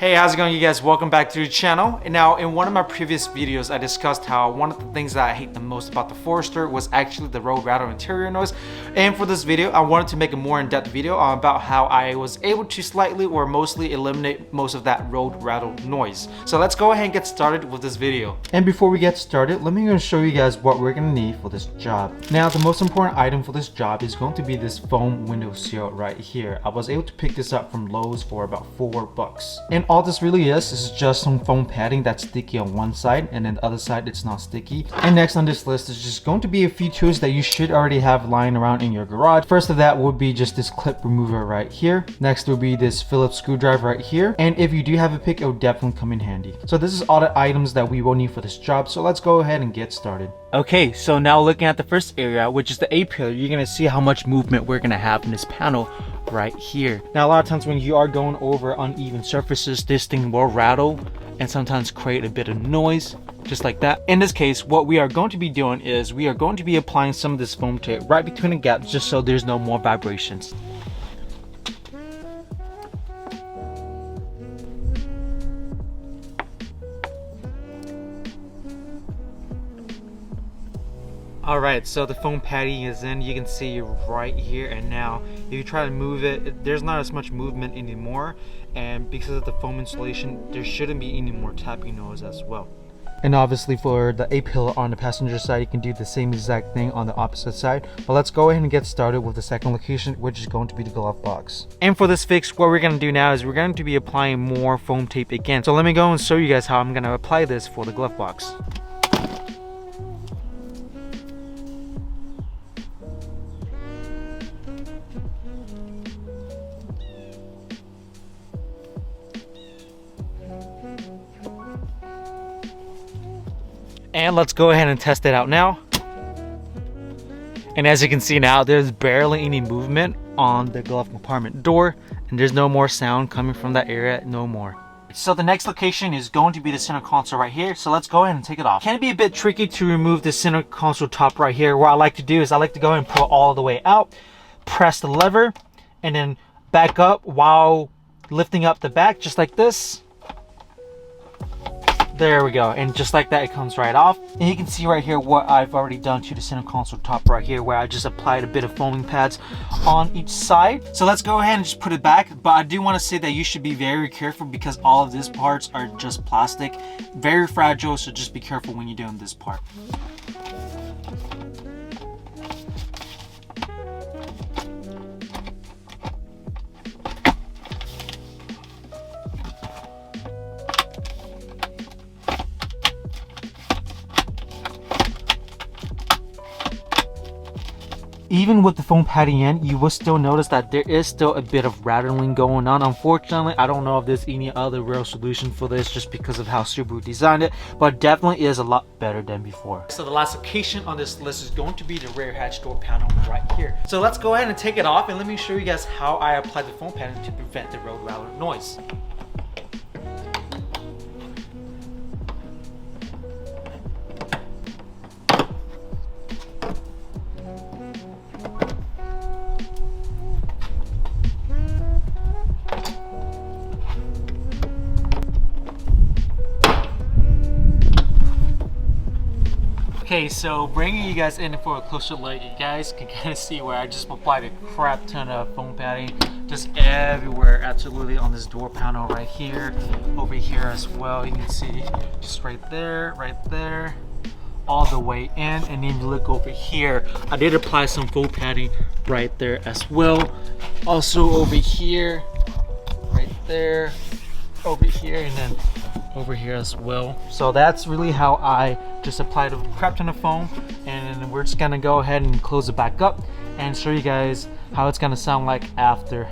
Hey, how's it going, you guys? Welcome back to the channel. And now, in one of my previous videos, I discussed how one of the things that I hate the most about the Forester was actually the road rattle interior noise. And for this video, I wanted to make a more in-depth video about how I was able to slightly or mostly eliminate most of that road rattle noise. So let's go ahead and get started with this video. And before we get started, let me show you guys what we're gonna need for this job. Now, the most important item for this job is going to be this foam window seal right here. I was able to pick this up from Lowe's for about $4. And all this really is just some foam padding that's sticky on one side, and then the other side it's not sticky. And next on this list is just going to be a few tools that you should already have lying around in your garage. First of that would be just this clip remover right here. Next will be this Phillips screwdriver right here. And if you do have a pick, it will definitely come in handy. So this is all the items that we will need for this job. So let's go ahead and get started. Okay, so now looking at the first area, which is the A pillar, you're gonna see how much movement we're gonna have in this panel right here. Now a lot of times when you are going over uneven surfaces, this thing will rattle and sometimes create a bit of noise, just like that. In this case, what we are going to be doing is we are going to be applying some of this foam tape right between the gaps just so there's no more vibrations. Alright, so the foam padding is in. You can see right here, and now if you try to move it, there's not as much movement anymore, and because of the foam insulation, there shouldn't be any more tapping noise as well. And obviously for the A pillar on the passenger side, you can do the same exact thing on the opposite side. But let's go ahead and get started with the second location, which is going to be the glove box. And for this fix, what we're going to do now is we're going to be applying more foam tape again. So let me go and show you guys how I'm going to apply this for the glove box. And let's go ahead and test it out now. And as you can see now, there's barely any movement on the glove compartment door, and there's no more sound coming from that area, no more. So the next location is going to be the center console right here. So let's go ahead and take it off. Can be a bit tricky to remove the center console top right here. What I like to do is I like to go ahead and pull it all the way out, press the lever, and then back up while lifting up the back, just like this. There we go, and just like that, it comes right off. And you can see right here what I've already done to the center console top right here, where I just applied a bit of foaming pads on each side. So let's go ahead and just put it back. But I do want to say that you should be very careful because all of these parts are just plastic, very fragile, so just be careful when you're doing this part. Even with the foam padding in, you will still notice that there is still a bit of rattling going on. Unfortunately, I don't know if there's any other real solution for this just because of how Subaru designed it, but definitely is a lot better than before. So the last location on this list is going to be the rear hatch door panel right here. So let's go ahead and take it off, and let me show you guys how I apply the foam padding to prevent the road rattle noise. Okay, so bringing you guys in for a closer look, you guys can kind of see where I just applied a crap ton of foam padding just everywhere, absolutely, on this door panel right here, over here as well. You can see just right there, all the way in. And then you look over here, I did apply some foam padding right there as well. Also over here, right there, over here, and then over here as well. So that's really how I just applied a crap ton of foam, and we're just gonna go ahead and close it back up and show you guys how it's gonna sound like after.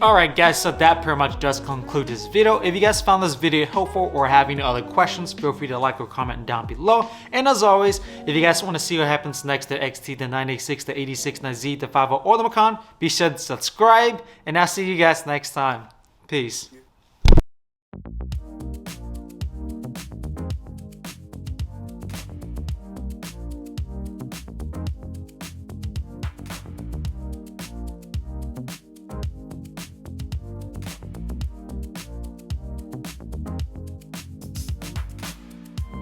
Alright guys, so that pretty much does conclude this video. If you guys found this video helpful or have any other questions, feel free to like or comment down below. And as always, if you guys want to see what happens next to XT, the 986, the 869Z, the 50, or the Macan, be sure to subscribe, and I'll see you guys next time. Peace.